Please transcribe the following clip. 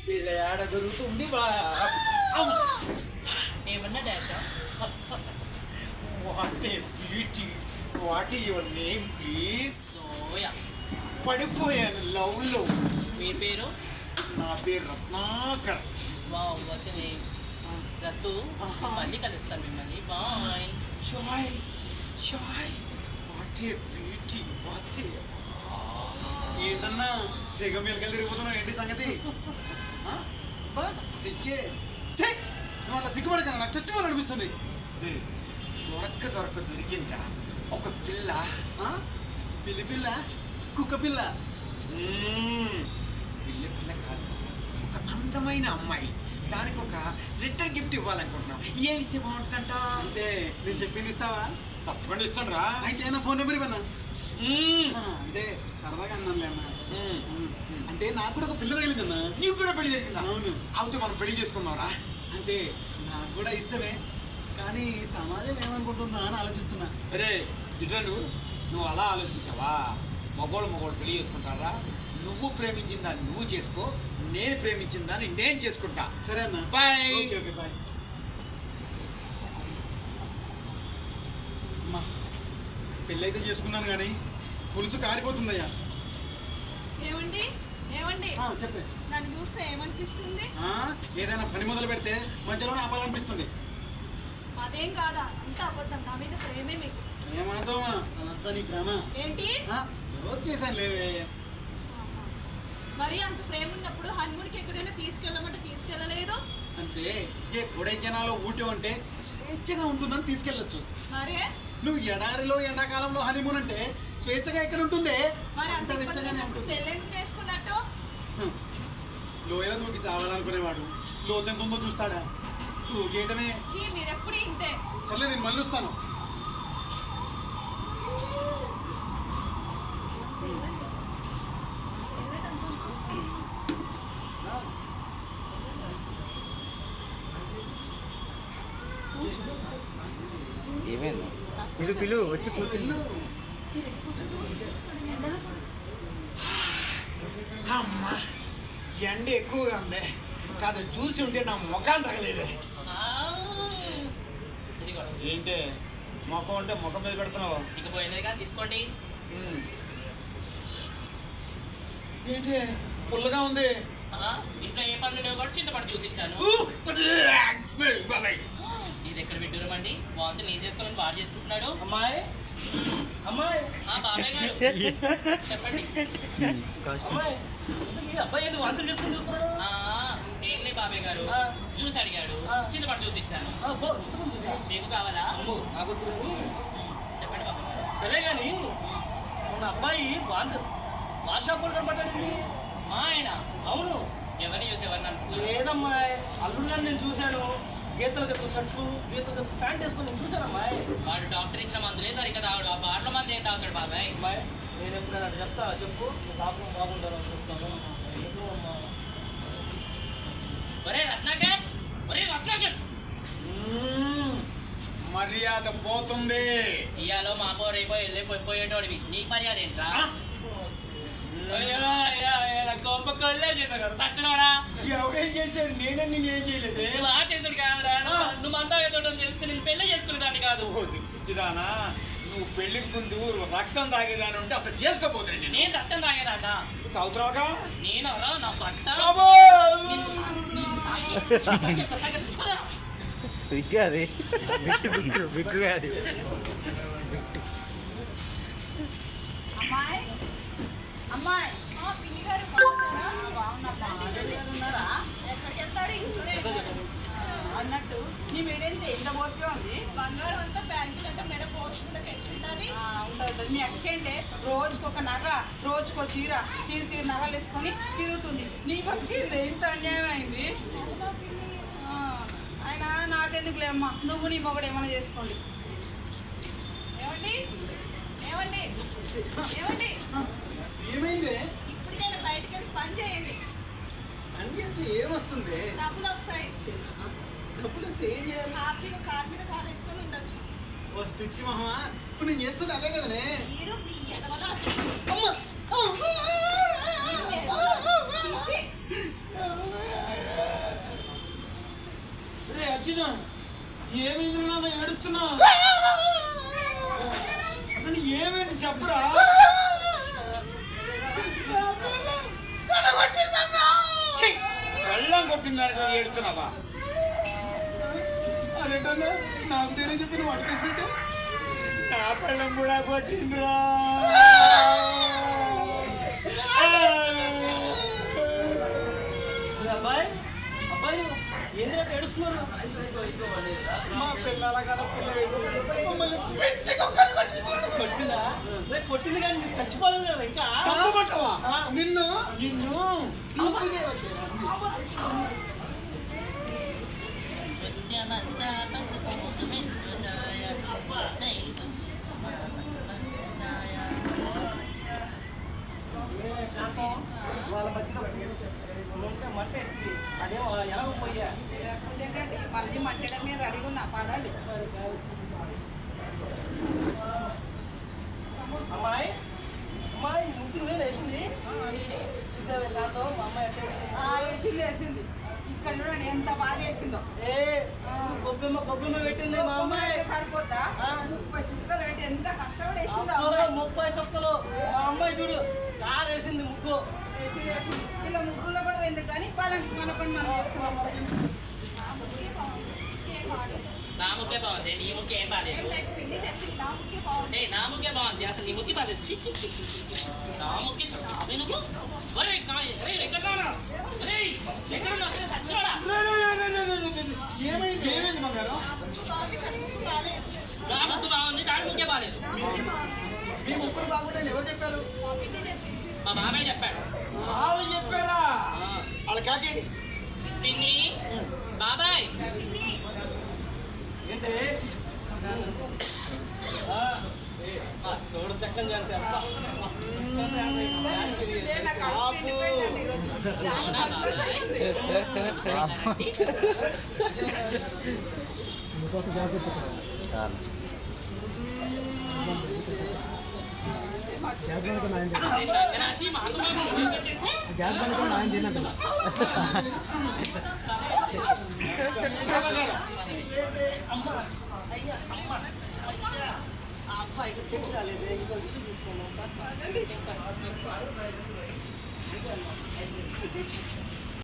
పిల్ల ఏడ దొరుకుతుంది ఏమన్నా డాషా? What a beauty. What is your name please? సోయా. పడిపోయాను లవ్ లో. మీ పేరు? నా పేరు రత్నాకర్. వావ్ వచ్చిన రత్తు. మళ్ళీ కలుస్తాను మిమ్మల్ని. బాయ్. షాయ్ షాయ్. What a beauty. What a ఏంటన్నా తెగ మెలకలు తిరిగిపోతున్నావు, ఏంటి సంగతి? సిగ్గే నువ్వు అట్లా సిగ్గుపడకన్నా, నాకు చచ్చిపోవాలనిపిస్తుంది. దొరక్క దొరికిందిరా ఒక పిల్ల. పిల్లి పిల్ల, కుక్క పిల్ల. పిల్ల పిల్ల కాదు, ఒక అందమైన అమ్మాయి. దానికి ఒక రిటర్న్ గిఫ్ట్ ఇవ్వాలనుకుంటున్నాం. ఏమి ఇస్తే బాగుంటుందంట? అంటే నేను చెప్పింది ఇస్తావా? తప్పకుండా ఇస్తాను రా. అయితే నా ఫోన్ నెంబర్ ఇవ్వన్నా. అంటే సరదాగా అన్నానులే అన్న. అంటే నాకు కూడా ఒక పిల్ల తగిలిందన్నా. నీకు కూడా పెళ్లి జరిగిందా? అవును. అవుతే మనం పెళ్లి చేసుకున్నావురా. అంటే నాకు కూడా ఇష్టమే, కానీ సమాజం ఏమనుకుంటుందా అని ఆలోచిస్తున్నా. అరే ఇట్లా నువ్వు అలా ఆలోచించావా? మగోళ్ళు పెళ్లి చేసుకుంటారా? నువ్వు ప్రేమించిన దాన్ని నువ్వు చేసుకో, నేను ప్రేమించిన దాన్ని నేను చేసుకుంటా. సరే అన్న, బాయ్. Okay okay bye. అమ్మా పెళ్ళైతే చేసుకున్నాను కానీ పులుసు కారిపోతుందయ్యా. ఏమండి ఏమండి చెప్పే. నన్ను చూస్తే ఏమనిపిస్తుంది? ఏదైనా పని మొదలు పెడితే మధ్యలోనే ఆపాలనిపిస్తుంది. అదేం కాదా, అంత అబద్ధం. నా మీద ప్రేమే మీకు. ఏమాదోమా అదంతా నీ ప్రేమ. ఏంటి జోక్ చేశాను లేవే. మరి అంత ప్రేమ ఉన్నప్పుడు హనుమూన్కి ఎక్కడైనా తీసుకెళ్ళమంటే తీసుకెళ్ళలేదు. అంటే ఏ కొడైకెనాలో ఊటీ ఉంటే స్వేచ్ఛగా ఉంటుందని తీసుకెళ్ళొచ్చు. మరే నువ్వు ఎడారిలో ఎండాకాలంలో హనీమూన్ అంటే స్వేచ్ఛగా ఎక్కడ ఉంటుంది? మరి అంత వెచ్చగానే ఉంటుంది. పెళ్ళెందుకు చేసుకున్నట్టు? లోయలో దూకి చావాలనుకునేవాడు లోతు ఎంత ఉందో చూస్తాడా? దూకేయటమే. మీరెప్పుడు ఇంతే. సర్లే నేను మళ్ళీ వస్తాను. ఏమైంది? పిలు వచ్చి కూర్చుండు. అమ్మా ఎండ ఎక్కువగా ఉంది కాదు, చూసి ఉంటే నా ముఖం తగలేదే. ఏంటి ముఖం అంటే ముఖం మీద పెడుతున్నావు? ఇక పోయినదిగా తీసుకోండి. ఏంటి పుల్లగా ఉంది? ఇంట్లో ఏ పనులు లేవు కూడా చింతపండు చూసి ఇచ్చాను. ఇది ఎక్కడ విడ్డూరమండి? వాంతి నీ చేసుకోవాలని వాడు చేసుకుంటున్నాడు. అమ్మాయి అమ్మాయి బాబాయ్ గారు చెప్పండి. అబ్బాయి ఏంది వాంతులు చేసుకుని చూస్తున్నాడు? ఏంలే బాబాయ్ గారు, జ్యూస్ అడిగాడు, చింతపండు చూసి ఇచ్చాను. మీకు కావాలా? చెప్పండి బాబాయ్ గారు. సరే కానీ మన అబ్బాయి వాట్సాప్ కూడా కనపడ్డాడు. మా ఆయన? అవును. ఎవరిని చూసి ఎవరిని అనుకుంటున్నారు? లేదమ్మా, అల్లుడుగా నేను చూశాను. గీతలు గత షర్ట్స్, గీతలు గత ప్యాంట్ వేసుకొని నేను చూశానమ్మా. వాడు డాక్టర్ ఇచ్చిన మందులే దొరిక తాగుడు. ఆ బార్ల మంది ఏం తాగుతాడు బాబాయ్? అమ్మాయి నేను ఎప్పుడైనా చెప్తా, చెప్పు. పాపం బాగుంటారని చూస్తాను. ఒరే రత్నాకర్, ఒరే రత్నాకర్, మర్యాద పోతుంది. ఇయ్యాలో మాపో రేపో వెళ్ళిపోయేటోడివి, నీకు మర్యాద ఏంట్రా? గొప్ప కొల్లే చేశాడు కదా సచ్చినోడా. ఎవడేం చేశాడు? నేనేం చేయలేదు. నువ్వు ఆ చేసాడు కాదురా. నువ్వు మందా తోటని తెలిస్తే నేను పెళ్లి చేసుకునేదాన్ని కాదు. పిచ్చిదానా, నువ్వు పెళ్లికి ముందు రక్తం తాగేదాని ఉంటే అసలు చేసుకోపోతాను. నేను రక్తం తాగేదాన్నా? తాగుతున్నావుగా? నేను నా పట్ట బిగ్గు అది బిగ్గు అది. అమ్మాయి అమ్మాయి పిన్ని గారు బాగున్నారా? ఎక్కడికి వెళ్తాడు? అన్నట్టు నీ మెడేంటి ఎంత మోసగా ఉంది? బంగారం అంతా బ్యాంకులు అంటే మెడ పోసుకుంటే ఎట్లుంటుంది? ఉంటుంది. మీ అక్కేంటే రోజుకొక నగ, రోజుకో చీర, తీరు నగలు వేసుకొని తిరుగుతుంది. నీ బతికింది ఇంత అన్యాయం అయింది. ఆయన నాకెందుకులే అమ్మ, నువ్వు నీ మొగడు ఏమైనా చేసుకోండి. ఏమండి ఏమండి ఏమండి ఏమైంది? ఇప్పటికైనా బయటకు వెళ్ళి పని చేయండి. పని చేస్తే ఏమొస్తుంది? డబ్బులు వస్తాయి. డబ్బులు వస్తే ఏం చేయాలి? హ్యాపీగా కార్ మీద కార్ వేసుకొని ఉండొచ్చు. ఓ పిచ్చి మహా, ఇప్పుడు నేను చేస్తుంది అదే కదనే. మీరు మీ ఎడవల అమ్మ ఏమైంది నాన్న ఏడుస్తున్నా? నన్ను ఏమైంది చెప్పరా? ఛీ! కళ్ళం కొట్టిందానికి ఏడుతున్నావా? అదేంటన్నా నాకు తెలియని చెప్పి నువ్వు అడిగేసినట్టు నా పెళ్ళం కూడా కొట్టిందిరా. అబ్బాయి అబ్బాయి ఏంద్రా ఏడుస్తున్నారు? మా పిల్లల కాడ మమ్మల్ని కొట్టిందా? రేపు కొట్టింది కానీ నీకు చచ్చిపోలేదు కదా ఇంకా. చంపబట్టవా? నిన్ను నిన్ను నృత్యమంతా పసుపు మెండు ఛాయ దైవం పసుపు ఛాయ. వాళ్ళ మధ్యలో ఉంటే మట్టి వేసింది. అదేమో ఎలా పోయా లేకపోతే ఏంటండి, మళ్ళీ మట్టడం మీద రెడీగా ఉన్నా పదండి. అమ్మాయి అమ్మాయి ముగ్గు నువ్వే వేసింది. చూసావే నాతో మా అమ్మాయి అట్టేసింది. వేసింది ఇక్కడ చూడండి ఎంత బాగా వేసిందో. ఏ గొబ్బెమ్మ పెట్టింది మా అమ్మాయి. సరిపోతా 30 చుక్కలు పెట్టి ఎంత కష్టపడి వేసిందో. అబ్బో, 30 చుక్కలు మా అమ్మాయి చూడు కాలు వేసింది ముగ్గు. వేసింది. ఇలా ముగ్గులో కూడా ఎందుకు కానీ పదండి, మన పని మనం చేసుకున్నాం. నా ముక్కే బాగుంది, నీ ముక్కే ఏం బాగాలేదు. ఏ నా ముక్కే బాగుంది, అసలు నీ ముక్కి బాగాలేదు. చి చి చి చి, చి. నా ముక్కే అవి నువ్వు ఒరే ఎక్కడున్నా? ఎక్కడున్నా సచ్చివాడా? ఏమైంది ఏమైంది బంగారం? నా ముక్కు బాగుంది, దాని ముక్కే బాగాలేదు. మీ ముగ్గురు బాగుంటాయి ఎవరు చెప్పారు? మా బాబాయ్ చెప్పాడు. వాళ్ళు చెప్పారా? వాళ్ళ కాకేంటి? పిన్ని బాబాయ్ ఏంటి చూడు చక్కని అంటే ఇదే నాకు అలవాటు అయిపోయిందండి ఈరోజు. చాలా సంతోషంగా ఉంది. సంక్రాంతి మా అమ్మ పెట్టేసి ఆ అబ్బాయికి సెట్ కాలేదు ఇంకో ఇల్లు చూసుకున్నాం.